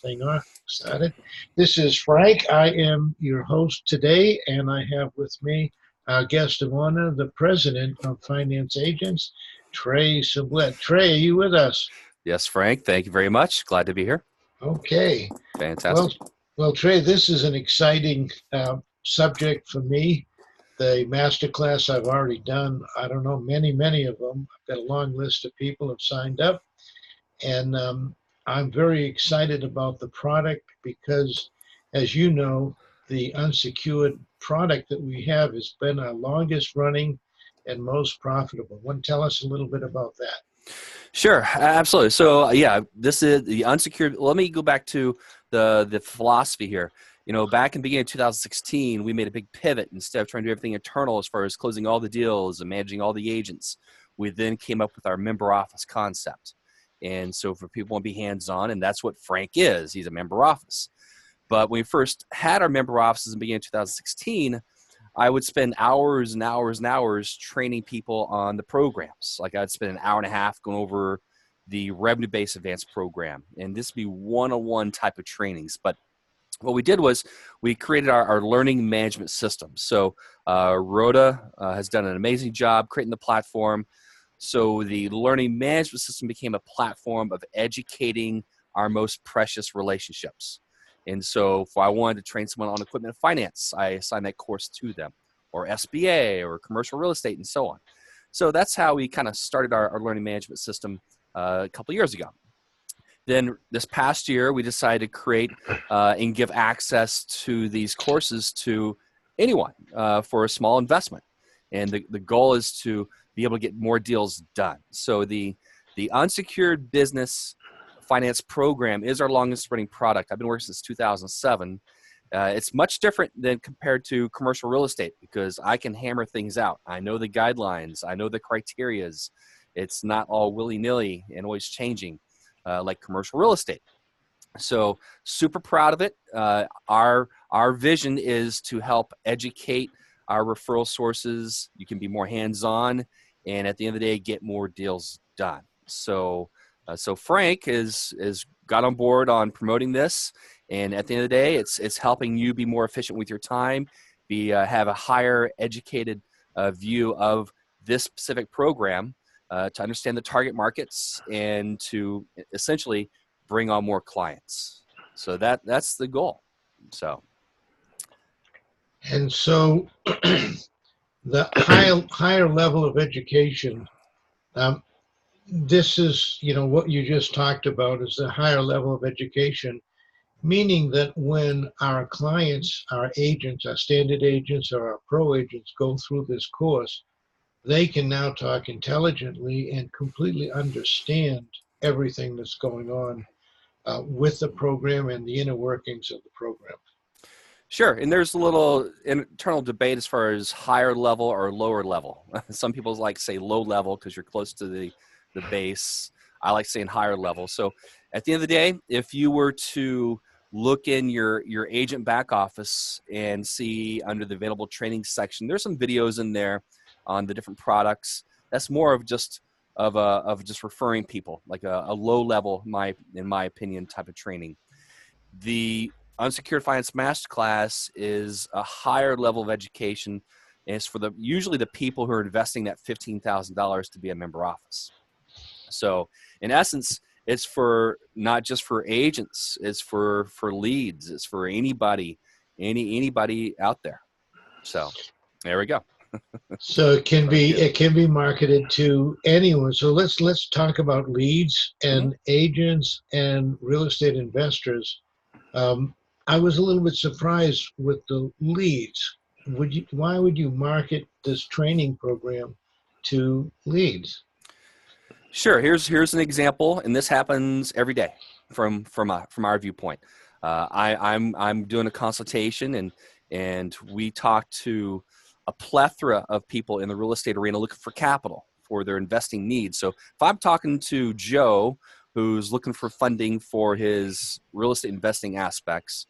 this thing started. This is Frank. I am your host today, and I have with me our guest of honor, the president of Finance Agents, Trey Sublette. Trey, are you with us? Yes, Frank. Thank you very much. Glad to be here. Okay. Well, Fantastic. well, Trey, this is an exciting subject for me. The masterclass I've already done, I don't know, many of them. I've got a long list of people have signed up. And I'm very excited about the product because, as you know, the unsecured product that we have has been our longest running and most profitable. Want to tell us a little bit about that? Sure, absolutely. So, yeah, this is the unsecured. Let me go back to the philosophy here. Back in the beginning of 2016, we made a big pivot. Instead of trying to do everything internal as far as closing all the deals and managing all the agents, we then came up with our member office concept. And so for people who want to be hands-on, and that's what Frank is. He's a member office. But when we first had our member offices in the beginning of 2016, I would spend hours and hours and hours training people on the programs. Like I'd spend an hour and a half going over the revenue-based advanced program. And this would be one-on-one type of trainings. But what we did was we created our learning management system. So Rhoda has done an amazing job creating the platform. So the learning management system became a platform of educating our most precious relationships. And so if I wanted to train someone on equipment finance, I assigned that course to them, or SBA, or commercial real estate, and so on. So that's how we kind of started our learning management system a couple years ago. Then this past year, we decided to create and give access to these courses to anyone for a small investment. And the goal is to be able to get more deals done. So the unsecured business finance program is our longest running product. I've been working since 2007. It's much different than compared to commercial real estate because I can hammer things out. I know the guidelines. I know the criterias. It's not all willy-nilly and always changing like commercial real estate. So super proud of it. Our vision is to help educate our referral sources. You can be more hands-on, and at the end of the day, get more deals done. So Frank is got on board on promoting this, and at the end of the day, it's helping you be more efficient with your time, have a higher educated view of this specific program, to understand the target markets and to essentially bring on more clients. So that's the goal. So. And so the higher level of education, this is, what you just talked about is the higher level of education, meaning that when our clients, our agents, our standard agents, or our pro agents go through this course, they can now talk intelligently and completely understand everything that's going on with the program and the inner workings of the program. Sure, and there's a little internal debate as far as higher level or lower level. Some people like to say low level because you're close to the base. I like saying higher level. So at the end of the day, if you were to look in your agent back office and see under the available training section, there's some videos in there on the different products. That's more of just just referring people, like a low level, in my opinion, type of training. The Unsecured Finance Masterclass is a higher level of education, and it's for usually the people who are investing that $15,000 to be a member office. So in essence, it's for not just for agents, it's for leads, it's for anybody out there. So there we go. So it can be marketed to anyone. So let's talk about leads and agents and real estate investors. I was a little bit surprised with the leads. Why would you market this training program to leads? Sure. Here's an example, and this happens every day from our viewpoint. I'm doing a consultation, and we talk to a plethora of people in the real estate arena looking for capital for their investing needs. So if I'm talking to Joe, who's looking for funding for his real estate investing aspects,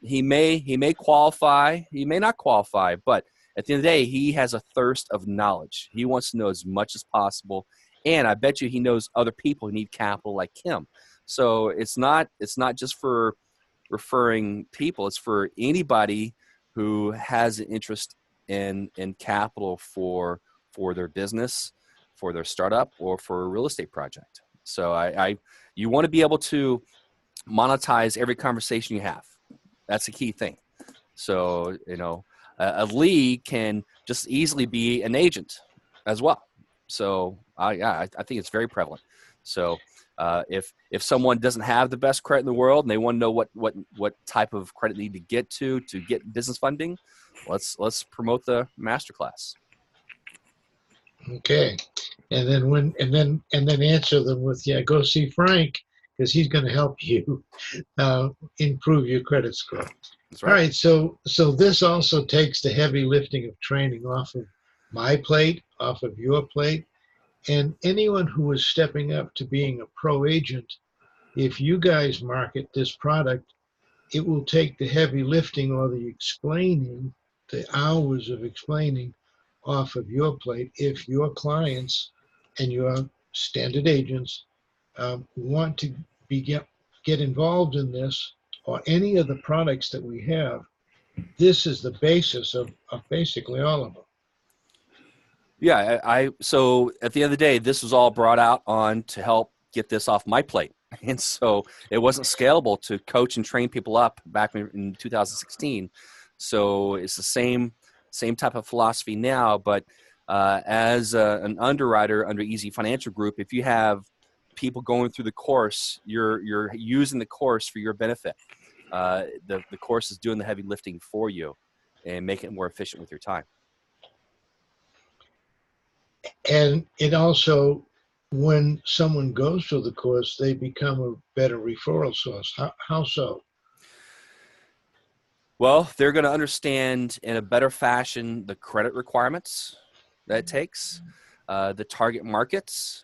he may qualify, he may not qualify, but at the end of the day, he has a thirst of knowledge. He wants to know as much as possible. And I bet you he knows other people who need capital like him. So it's not just for referring people. It's for anybody who has an interest in capital for their business, for their startup, or for a real estate project. So you want to be able to monetize every conversation you have. That's the key thing. So, a lead can just easily be an agent as well. So, I think it's very prevalent. So, if someone doesn't have the best credit in the world and they want to know what type of credit they need to get business funding, let's promote the masterclass. Okay. And then answer them with, yeah, go see Frank because he's going to help you improve your credit score. That's All right. right. So this also takes the heavy lifting of training off of my plate, off of your plate, and anyone who is stepping up to being a pro agent. If you guys market this product, it will take the heavy lifting or the explaining, the hours of explaining off of your plate if your clients and your standard agents want to get involved in this or any of the products that we have. This is the basis of basically all of them. Yeah, so at the end of the day, this was all brought out on to help get this off my plate. And so it wasn't scalable to coach and train people up back in 2016. So it's the same type of philosophy now. But as an underwriter under Easy Financial Group, if you have people going through the course, you're using the course for your benefit. The course is doing the heavy lifting for you and making it more efficient with your time. And it also, when someone goes through the course, they become a better referral source. How so? Well, they're going to understand in a better fashion the credit requirements that it takes, the target markets.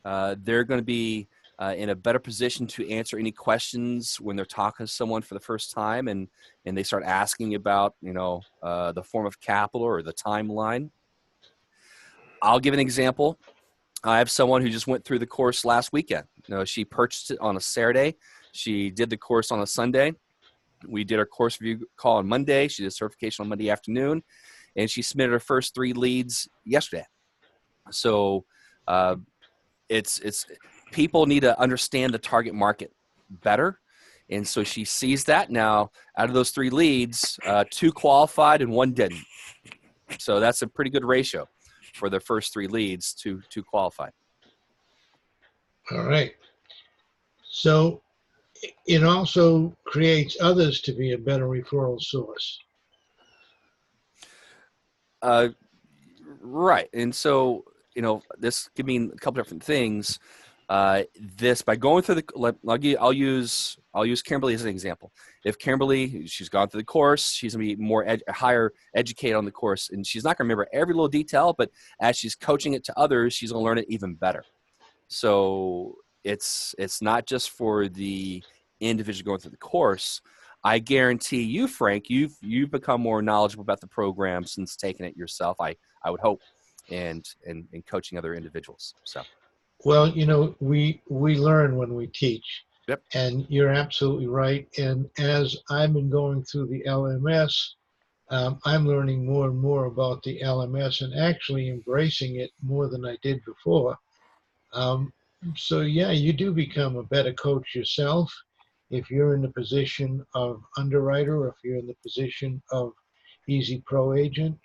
They're going to be in a better position to answer any questions when they're talking to someone for the first time and they start asking about, the form of capital or the timeline. I'll give an example. I have someone who just went through the course last weekend. She purchased it on a Saturday. She did the course on a Sunday. We did our course review call on Monday. She did certification on Monday afternoon, and she submitted her first 3 leads yesterday. So it's people need to understand the target market better, and so she sees that now. Out of those 3 leads, 2 qualified and 1 didn't. So that's a pretty good ratio for the first 3 leads to qualified. All right. So it also creates others to be a better referral source. Right. And so, this could mean a couple different things. This by going through I'll use Kimberly as an example. If Kimberly, she's gone through the course, she's gonna be more higher educated on the course, and she's not gonna remember every little detail, but as she's coaching it to others, she's gonna learn it even better. So it's not just for the individual going through the course. I guarantee you, Frank, you've become more knowledgeable about the program since taking it yourself. I would hope, and coaching other individuals. So. Well, we learn when we teach. Yep. And you're absolutely right. And as I've been going through the LMS, I'm learning more and more about the LMS and actually embracing it more than I did before. So yeah, you do become a better coach yourself if you're in the position of underwriter or if you're in the position of Easy Pro agent.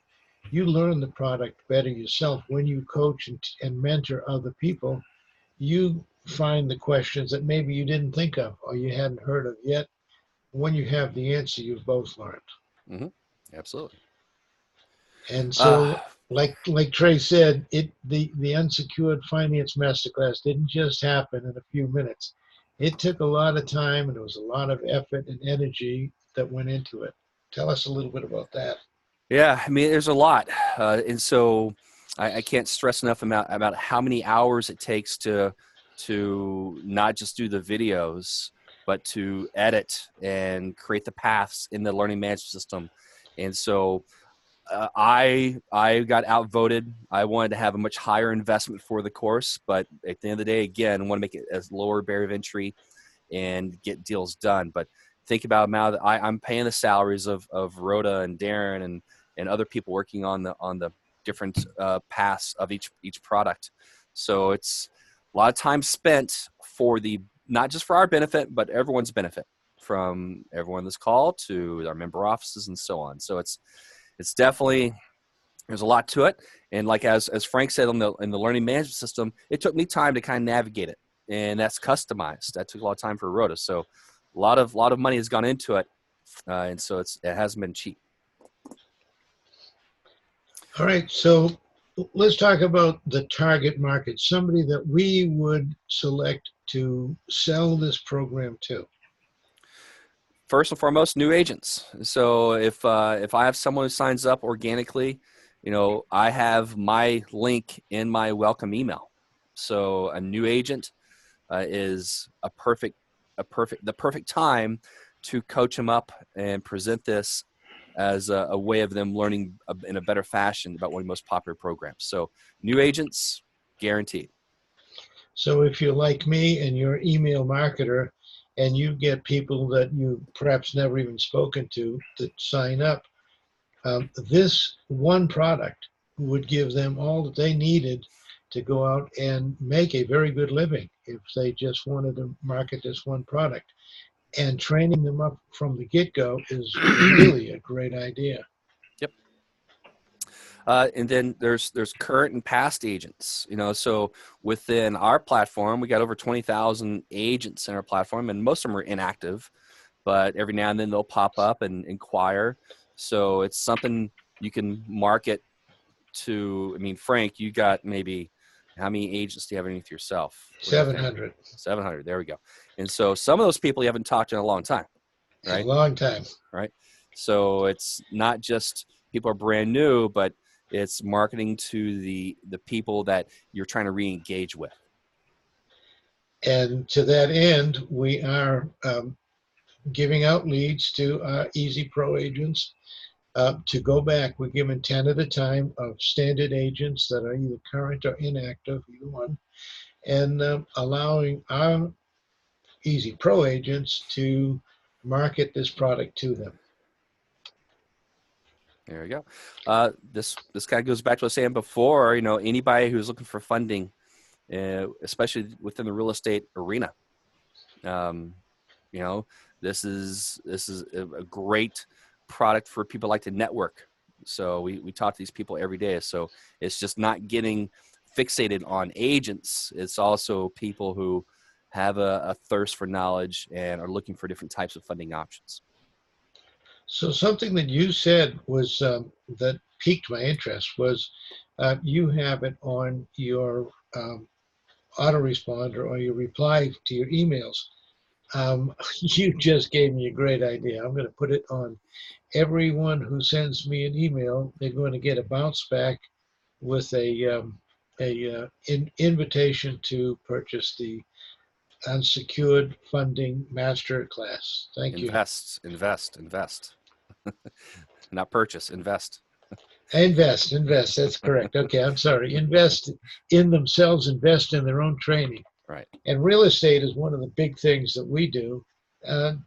You learn the product better yourself when you coach and mentor other people. You find the questions that maybe you didn't think of or you hadn't heard of yet. When you have the answer, you've both learned. Mm-hmm. Absolutely. And so, like Trey said, the unsecured finance masterclass didn't just happen in a few minutes. It took a lot of time and there was a lot of effort and energy that went into it. Tell us a little bit about that. Yeah, I mean, there's a lot, and so I can't stress enough about how many hours it takes to not just do the videos, but to edit and create the paths in the learning management system. And so I got outvoted. I wanted to have a much higher investment for the course, but at the end of the day, again, I want to make it as lower barrier of entry. and get deals done. But think about now that I'm paying the salaries of Rhoda and Darren and other people working on the different paths of each product. So it's a lot of time spent for not just for our benefit, but everyone's benefit, from everyone on this call to our member offices and so on. So it's definitely, there's a lot to it. And like as Frank said in the learning management system, it took me time to kind of navigate it, and that's customized. That took a lot of time for Rhoda. So a lot of money has gone into it, and so it hasn't been cheap. All right, so let's talk about the target market, somebody that we would select to sell this program to. First and foremost, new agents. So if I have someone who signs up organically, I have my link in my welcome email. So a new agent is the perfect time to coach them up and present this as a way of them learning in a better fashion about one of the most popular programs. So new agents, guaranteed. So if you're like me and you're an email marketer and you get people that you perhaps never even spoken to that sign up, this one product would give them all that they needed to go out and make a very good living if they just wanted to market this one product. And training them up from the get-go is really a great idea. Yep. And then there's current and past agents. So within our platform, we got over 20,000 agents in our platform, and most of them are inactive, but every now and then they'll pop up and inquire. So it's something you can market to. I mean, Frank, you got maybe, how many agents do you have underneath yourself? 700. 700. There we go. And so some of those people you haven't talked to in a long time, right? A long time. Right. So it's not just people are brand new, but it's marketing to the people that you're trying to re-engage with. And to that end, we are giving out leads to our Easy Pro agents. To go back, we're giving 10 at a time of standard agents that are either current or inactive, either one, and allowing our Easy Pro agents to market this product to them. There we go. This kind of goes back to what I was saying before. Anybody who's looking for funding, especially within the real estate arena, this is a great product for people like to network. So we talk to these people every day. So it's just not getting fixated on agents. It's also people who have a thirst for knowledge and are looking for different types of funding options. So something that you said was that piqued my interest was you have it on your autoresponder or your reply to your emails. You just gave me a great idea. I'm going to put it on everyone who sends me an email. They're going to get a bounce back with a invitation to purchase the Unsecured Funding Master Class. Thank you. Invest. Not purchase, invest. Invest. That's correct. Okay, I'm sorry. Invest in themselves, invest in their own training. Right. And real estate is one of the big things that we do.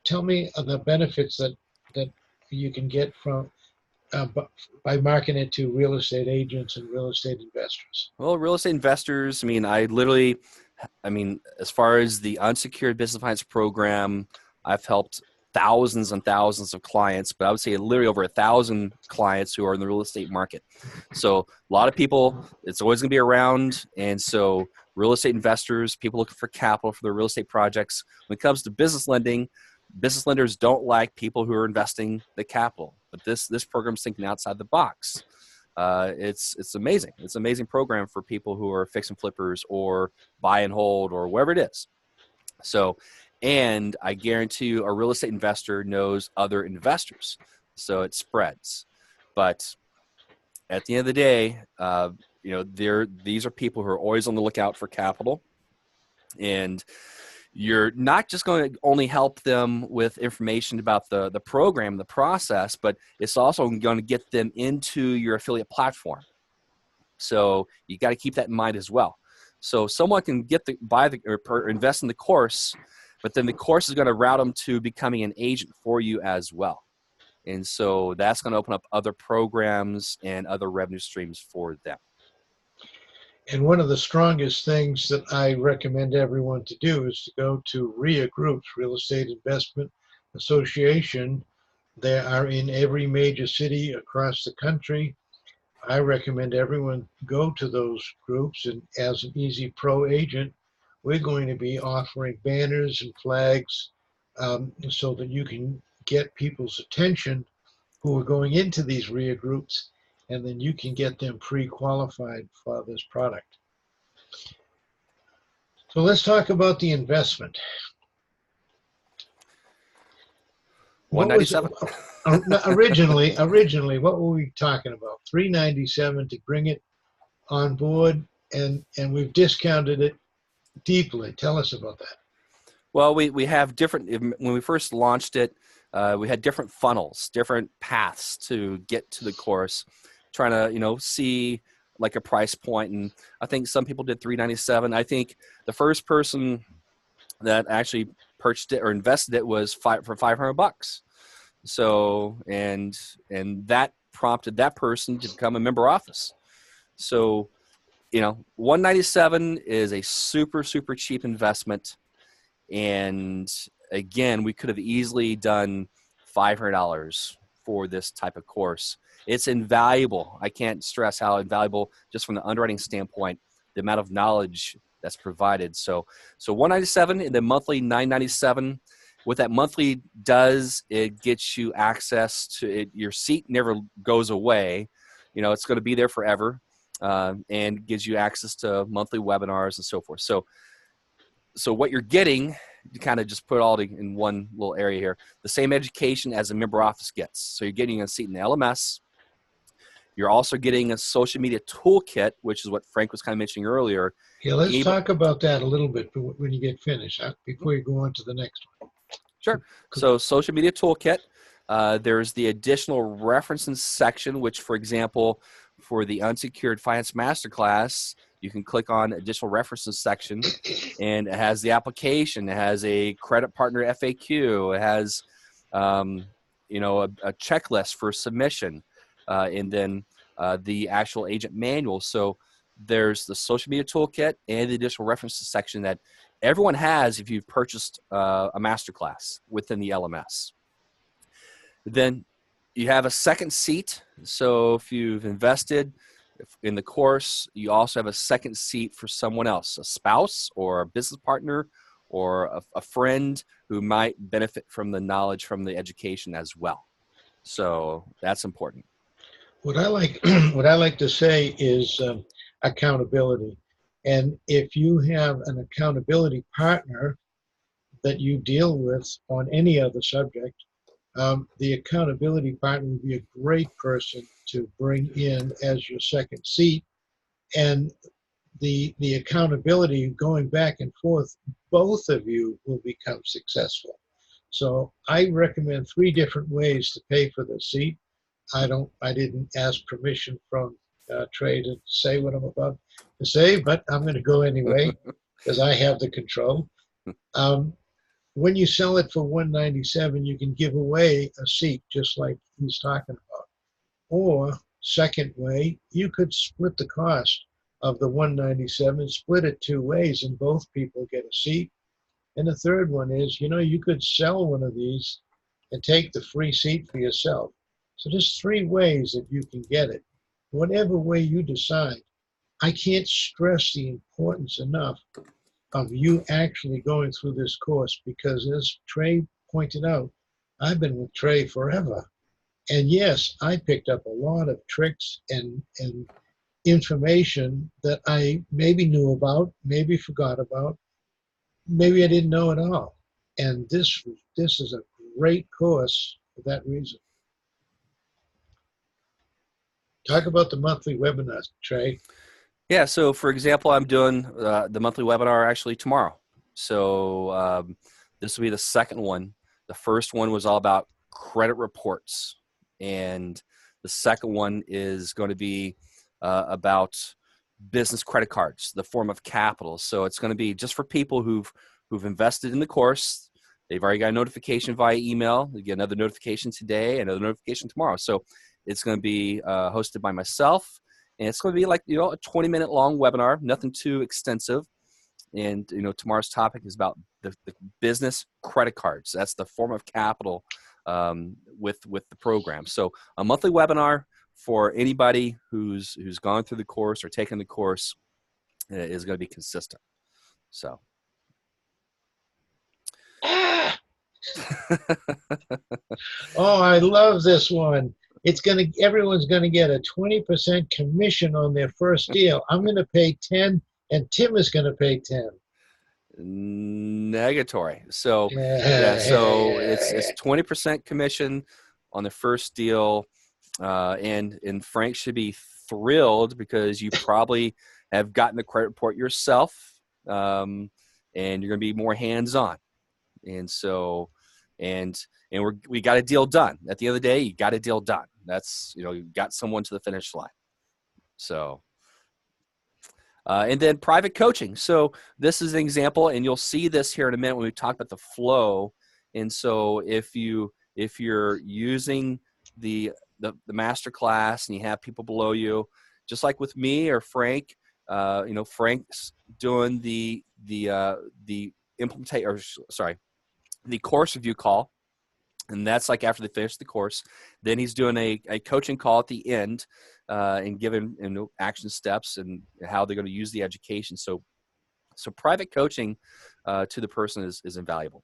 Tell me the benefits that you can get from by marketing it to real estate agents and real estate investors. Well, real estate investors, as far as the unsecured business finance program, I've helped thousands and thousands of clients, but I would say literally over 1,000 clients who are in the real estate market. So a lot of people, it's always going to be around. And so real estate investors, people looking for capital for their real estate projects. When it comes to business lending, business lenders don't like people who are investing the capital. But this program's thinking outside the box. It's amazing. It's an amazing program for people who are fix and flippers or buy and hold or whatever it is. So, and I guarantee you a real estate investor knows other investors. So it spreads. But at the end of the day, these are people who are always on the lookout for capital. And you're not just going to only help them with information about the program, the process, but it's also going to get them into your affiliate platform. So you got to keep that in mind as well. So someone can invest in the course, but then the course is going to route them to becoming an agent for you as well. And so that's going to open up other programs and other revenue streams for them. And one of the strongest things that I recommend everyone to do is to go to RIA groups, Real Estate Investment Association. They are in every major city across the country. I recommend everyone go to those groups, and as an Easy Pro agent, we're going to be offering banners and flags so that you can get people's attention who are going into these RIA groups, and then you can get them pre-qualified for this product. So let's talk about the investment. What was 197. originally? What were we talking about? $397 to bring it on board, and we've discounted it deeply. Tell us about that. Well, we have different. When we first launched it, we had different funnels, different paths to get to the course, trying to see like a price point. And I think some people did $397. I think the first person that actually purchased it or invested it was for $500. So and that prompted that person to become a member office. So $197 is a super cheap investment. And again, we could have easily done $500 for this type of course. It's invaluable. I can't stress how invaluable, just from the underwriting standpoint, the amount of knowledge that's provided. So $197 and then monthly $997. What that monthly does, it gets you access to it. Your seat never goes away. It's going to be there forever, and gives you access to monthly webinars and so forth. So what you're getting, you kind of just put it all in one little area here, the same education as a member office gets. So you're getting a seat in the LMS. You're also getting a social media toolkit, which is what Frank was kind of mentioning earlier. Yeah, let's talk about that a little bit when you get finished, before you go on to the next one. Sure. So social media toolkit, there's the additional references section, which, for example, for the Unsecured Finance Masterclass, you can click on additional references section, and it has the application. It has a credit partner FAQ. It has, a checklist for submission, and then the actual agent manual. So there's the social media toolkit and the additional references section that everyone has if you've purchased a masterclass within the LMS. Then you have a second seat. So if you've invested in the course, you also have a second seat for someone else, a spouse or a business partner or a friend who might benefit from the knowledge from the education as well. So that's important. What I like to say is accountability. And if you have an accountability partner that you deal with on any other subject, the accountability partner would be a great person to bring in as your second seat. And the accountability going back and forth, both of you will become successful. So I recommend 3 different ways to pay for the seat. I didn't ask permission from Trey to say what I'm about to say, but I'm going to go anyway because I have the control. When you sell it for $197, you can give away a seat, just like he's talking about. Or second way, you could split the cost of the $197, split it 2 ways, and both people get a seat. And the third one is, you could sell one of these and take the free seat for yourself. So there's 3 ways that you can get it. Whatever way you decide, I can't stress the importance enough of you actually going through this course, because as Trey pointed out, I've been with Trey forever. And yes, I picked up a lot of tricks and information that I maybe knew about, maybe forgot about, maybe I didn't know at all. And this is a great course for that reason. Talk about the monthly webinars, Trey. Yeah. So for example, I'm doing the monthly webinar actually tomorrow. So this will be the second one. The first one was all about credit reports, and the second one is going to be about business credit cards, the form of capital. So it's going to be just for people who've who've invested in the course. They've already got a notification via email. They get another notification today, another notification tomorrow. So it's going to be hosted by myself, and it's going to be like, a 20-minute long webinar, nothing too extensive. And tomorrow's topic is about the business credit cards. That's the form of capital with the program. So a monthly webinar for anybody who's gone through the course or taken the course is going to be consistent. So. Oh, I love this one. Everyone's gonna get a 20% commission on their first deal. I'm gonna pay 10, and Tim is gonna pay 10. Negatory. So yeah, so it's 20% commission on the first deal, and Frank should be thrilled because you probably have gotten the credit report yourself, and you're going to be more hands-on. And so, and we got a deal done. At the end of the day, you got a deal done. That's, you got someone to the finish line. So, and then private coaching. So this is an example, and you'll see this here in a minute when we talk about the flow. And so if you're using the master class and you have people below you, just like with me or Frank, Frank's doing the course review call, and that's like after they finish the course. Then he's doing a coaching call at the end, and giving action steps and how they're going to use the education. So private coaching to the person is invaluable.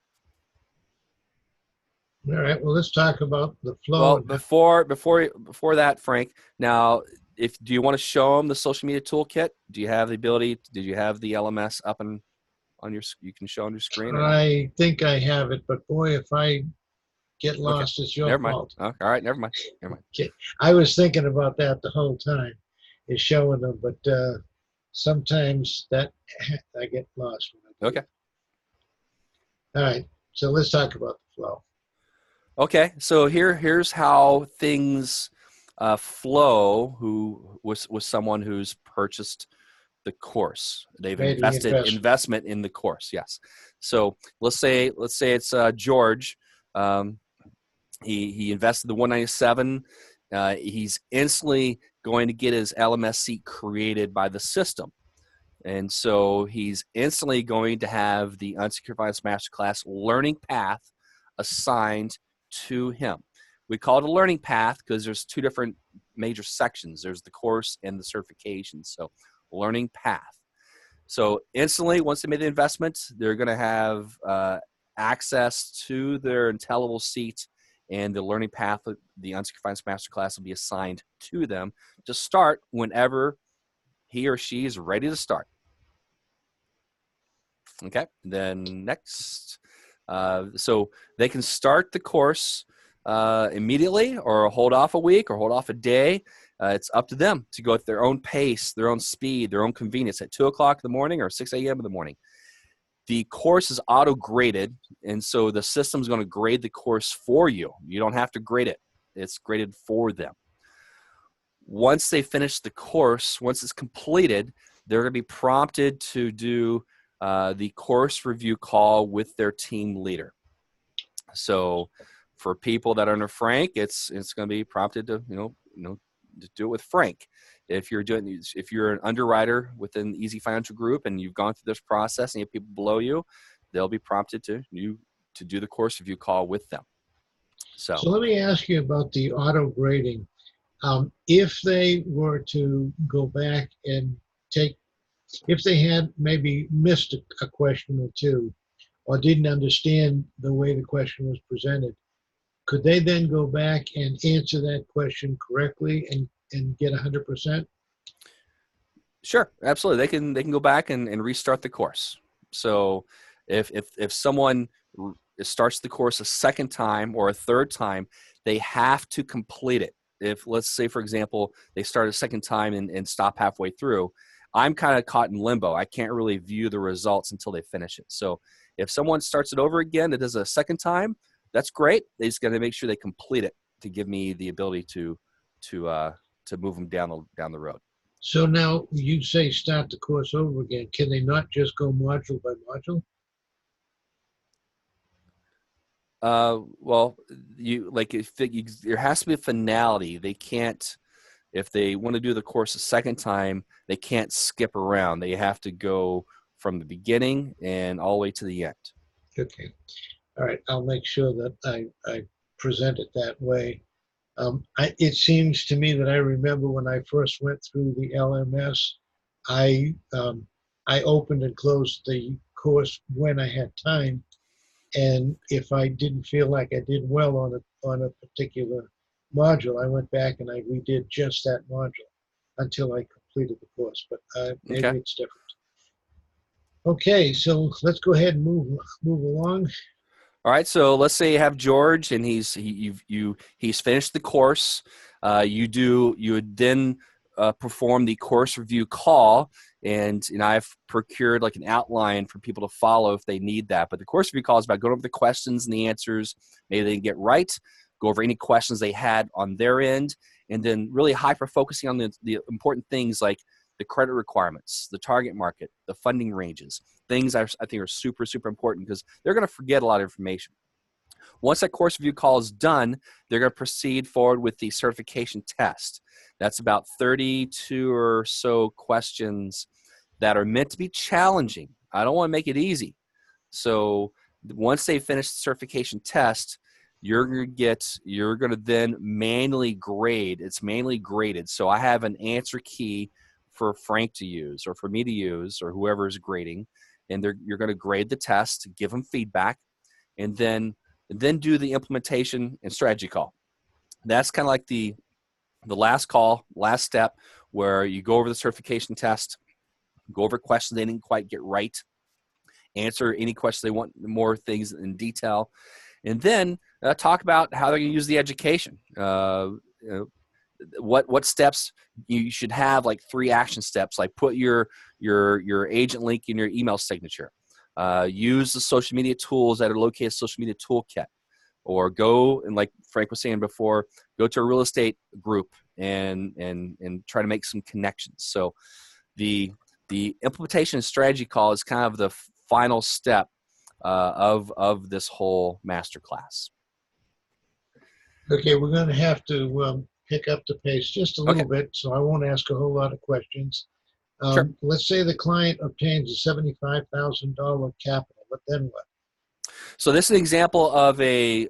All right. Well, let's talk about the flow. Well, before that, Frank. Now, do you want to show them the social media toolkit? Do you have the ability? Did you have the LMS up and on your? You can show on your screen. I think I have it, but boy, if I get lost, it's your fault. All right, never mind. Okay. I was thinking about that the whole time, is showing them, but sometimes that I get lost. Okay. All right. So let's talk about the flow. Okay. So here's how things flow. Who was someone who's purchased the course? They've invested investment in the course. Yes. So let's say it's George. He invested the 197. He's instantly going to get his LMS created by the system. And so he's instantly going to have the Unsecured Finance Masterclass learning path assigned to him. We call it a learning path because there's two different major sections. There's the course and the certification. So learning path. So instantly, once they made the investment, they're going to have access to their IntelliWell seat, and the learning path, the Unsecured Finance Masterclass, will be assigned to them to start whenever he or she is ready to start. Okay, then next. So they can start the course immediately, or hold off a week, or hold off a day. It's up to them to go at their own pace, their own speed, their own convenience at 2 o'clock in the morning or 6 a.m. in the morning. The course is auto-graded, and so the system's going to grade the course for you. You don't have to grade it. It's graded for them. Once they finish the course, once it's completed, they're going to be prompted to do the course review call with their team leader. So for people that are under Frank, it's going to be prompted to to do it with Frank. If you're an underwriter within Easy Financial Group and you've gone through this process and you have people below you, they'll be prompted to do the course review call with them. So let me ask you about the auto grading. If they were to go back and if they had maybe missed a question or two, or didn't understand the way the question was presented, could they then go back and answer that question correctly and get 100%? Sure, absolutely. They can go back and restart the course. So if someone starts the course a second time or a third time, they have to complete it. If, let's say, for example, they start a second time and stop halfway through, I'm kind of caught in limbo. I can't really view the results until they finish it. So if someone starts it over again, it does a second time, that's great. They just got to make sure they complete it to give me the ability to move them down the road. So now you say start the course over again. Can they not just go module by module? Well, you like if there has to be a finality. They can't if they want to do the course a second time, they can't skip around. They have to go from the beginning and all the way to the end. Okay. All right. I'll make sure that I present it that way. It seems to me that I remember when I first went through the LMS, I I opened and closed the course when I had time, and if I didn't feel like I did well on a particular module, I went back and I redid just that module until I completed the course. But Okay. maybe it's different. Okay, so let's go ahead and move along. All right. So let's say you have George, and he's finished the course. You would then perform the course review call, and I've procured like an outline for people to follow if they need that. But the course review call is about going over the questions and the answers. Maybe they can get right. Go over any questions they had on their end, and then really hyper focusing on the important things like the credit requirements, the target market, the funding ranges, things I think are super, super important because they're going to forget a lot of information. Once that course review call is done, they're going to proceed forward with the certification test. That's about 32 or so questions that are meant to be challenging. I don't want to make it easy. So once they finish the certification test, you're going to then manually grade. It's manually graded. So I have an answer key for Frank to use or for me to use or whoever is grading, and you're going to grade the test, give them feedback, and then do the implementation and strategy call. That's kind of like the last call, last step, where you go over the certification test, go over questions they didn't quite get right, answer any questions they want more things in detail, and then talk about how they're going to use the education. What steps you should have, like 3 action steps, like put your agent link in your email signature, use the social media tools that are located in social media toolkit, or go and, like Frank was saying before, go to a real estate group and try to make some connections. So the implementation strategy call is kind of the final step of this whole masterclass. Okay, we're going to have to pick up the pace just a Okay, little bit, so I won't ask a whole lot of questions. sure. Let's say the client obtains a $75,000 capital, but then what? So this is an example of a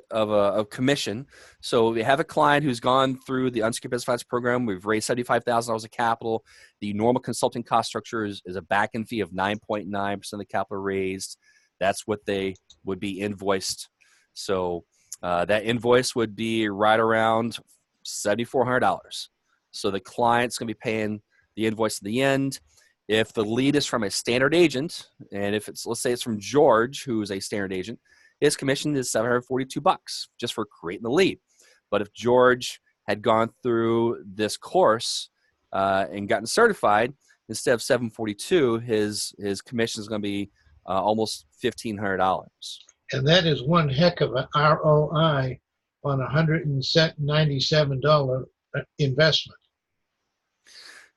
commission. So we have a client who's gone through the Unsecured Business Finance Program. We've raised $75,000 of capital. The normal consulting cost structure is a back-end fee of 9.9% of the capital raised. That's what they would be invoiced. So that invoice would be right around $7,400. So the client's going to be paying the invoice at the end. If the lead is from a standard agent, and if it's, let's say it's from George, who is a standard agent, his commission is $742 just for creating the lead. But if George had gone through this course and gotten certified, instead of $742, his commission is going to be almost $1,500. And that is one heck of an ROI on a $197 investment.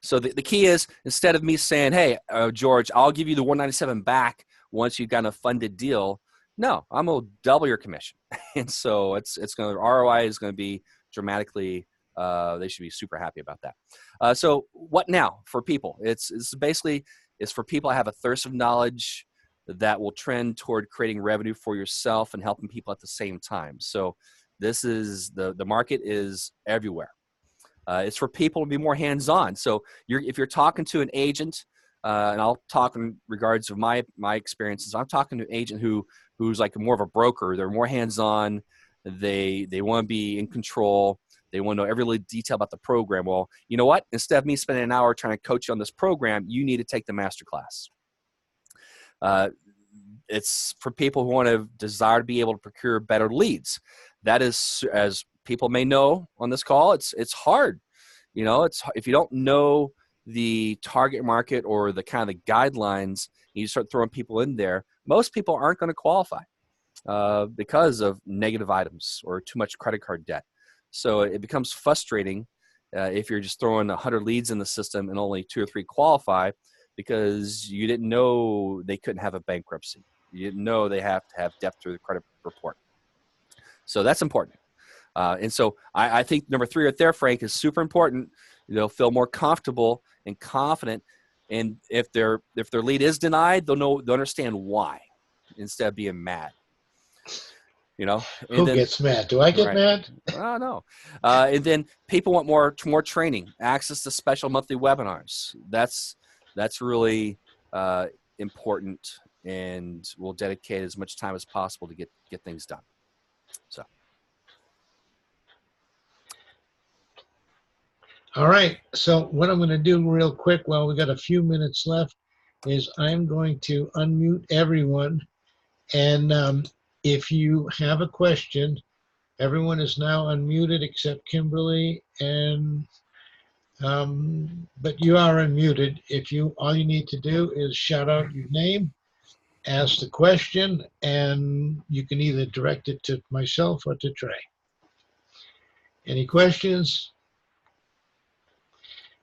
So the key is, instead of me saying, hey, George, I'll give you the $197 back once you've got a funded deal, no, I'm going to double your commission. And so it's going to, ROI is going to be dramatically, they should be super happy about that. So what now for people? It's basically, it's for people that have a thirst of knowledge that will trend toward creating revenue for yourself and helping people at the same time. So this is, the market is everywhere. It's for people to be more hands-on. So if you're talking to an agent, and I'll talk in regards of my experiences, I'm talking to an agent who's like more of a broker. They're more hands-on. They want to be in control. They want to know every little detail about the program. Well, you know what? Instead of me spending an hour trying to coach you on this program, you need to take the masterclass. It's for people who want to desire to be able to procure better leads. That is, as people may know on this call, it's hard. You know, it's, if you don't know the target market or the kind of the guidelines, you start throwing people in there, most people aren't going to qualify because of negative items or too much credit card debt. So it becomes frustrating if you're just throwing 100 leads in the system and only 2 or 3 qualify because you didn't know they couldn't have a bankruptcy. You didn't know they have to have depth through the credit report. So that's important. And so I think number 3 right there, Frank, is super important. They'll feel more comfortable and confident. And if their lead is denied, they'll understand why instead of being mad. And Who then gets mad? Do I get right. mad? Oh no. And then people want more training, access to special monthly webinars. That's really important, and we'll dedicate as much time as possible to get things done. So. All right. So what I'm going to do real quick while we got a few minutes left is I'm going to unmute everyone. And if you have a question, everyone is now unmuted except Kimberly. And but you are unmuted. All you need to do is shout out your name, ask the question, and you can either direct it to myself or to Trey. Any questions?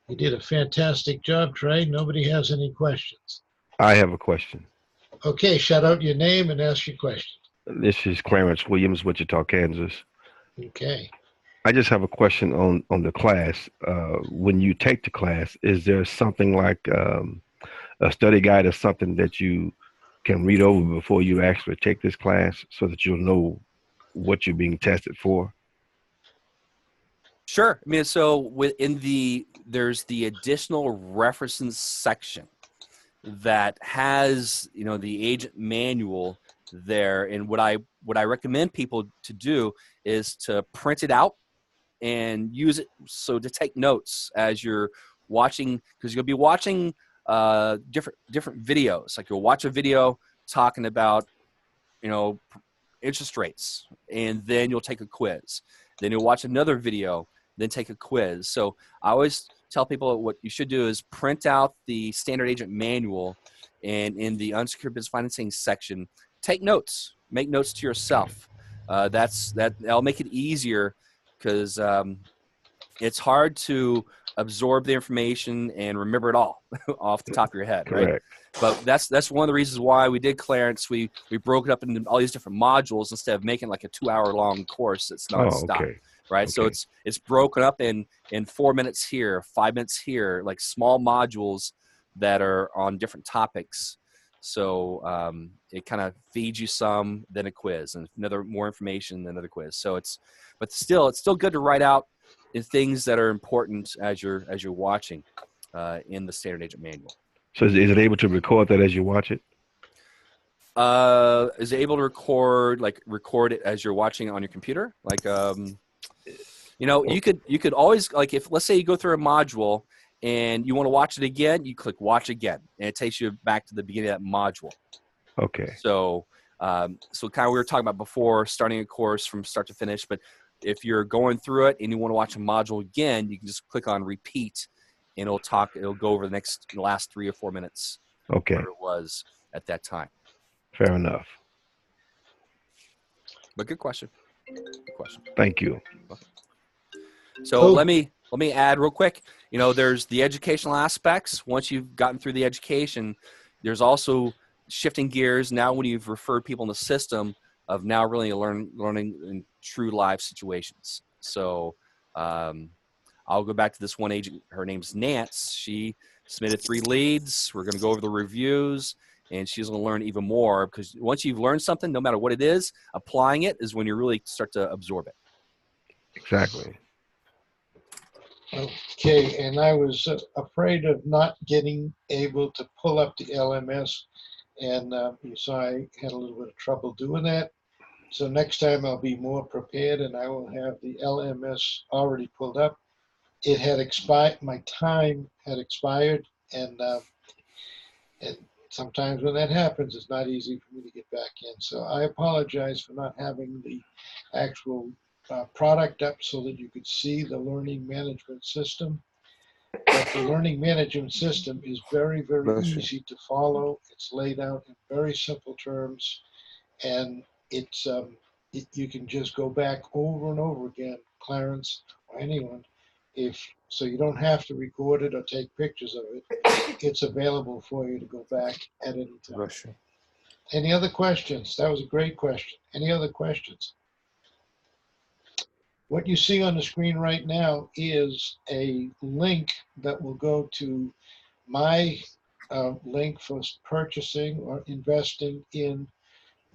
You did a fantastic job, Trey. Nobody has any questions. I have a question. Okay, shout out your name and ask your question. This is Clarence Williams, Wichita, Kansas. Okay. I just have a question on the class. When you take the class, is there something like a study guide or something that you can read over before you actually take this class so that you'll know what you're being tested for? Sure. I mean, so there's the additional references section that has, the agent manual there. And what I recommend people to do is to print it out and use it to take notes as you're watching, because you'll be watching different videos. Like you'll watch a video talking about, interest rates, and then you'll take a quiz. Then you'll watch another video, then take a quiz. So I always tell people what you should do is print out the standard agent manual, and in the unsecured business financing section, take notes, make notes to yourself. That'll make it easier, because it's hard to absorb the information and remember it all off the top of your head, right? Correct. But that's one of the reasons why we did Clarence. We broke it up into all these different modules instead of making like a 2-hour long course that's nonstop. Okay. Right. Okay. So it's broken up in 4 minutes here, 5 minutes here, like small modules that are on different topics. So it kind of feeds you some, then a quiz, and more information, then another quiz. So it's still good to write out in things that are important as you're watching in the standard agent manual. So is it able to record that as you watch it? Is it able to record it as you're watching it on your computer? Like, you could always, like, if let's say you go through a module and you want to watch it again, you click watch again, and it takes you back to the beginning of that module. Okay. So kind of, we were talking about before, starting a course from start to finish, but if you're going through it and you want to watch a module again, you can just click on repeat, and it'll go over the last 3 or 4 minutes. Okay. Whatever it was at that time. Fair enough. But good question. Thank you. So let me add real quick. There's the educational aspects. Once you've gotten through the education, there's also shifting gears now when you've referred people in the system of now really learning in true live situations. So I'll go back to this one agent. Her name's Nance. She submitted 3 leads. We're going to go over the reviews, and she's going to learn even more, because once you've learned something, no matter what it is, applying it is when you really start to absorb it. Exactly. Okay, and I was afraid of not getting able to pull up the LMS, and so I had a little bit of trouble doing that. So next time I'll be more prepared, and I will have the LMS already pulled up. It had expired, my time had expired, and sometimes when that happens, it's not easy for me to get back in. So I apologize for not having the actual product up so that you could see the learning management system. But the learning management system is very, very easy to follow. It's laid out in very simple terms, and you can just go back over and over again, Clarence or anyone, so you don't have to record it or take pictures of it. It's available for you to go back at any time. Russia. Any other questions? That was a great question. Any other questions? What you see on the screen right now is a link that will go to my link for purchasing or investing in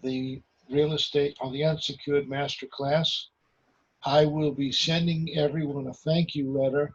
the real estate on the unsecured masterclass. I will be sending everyone a thank you letter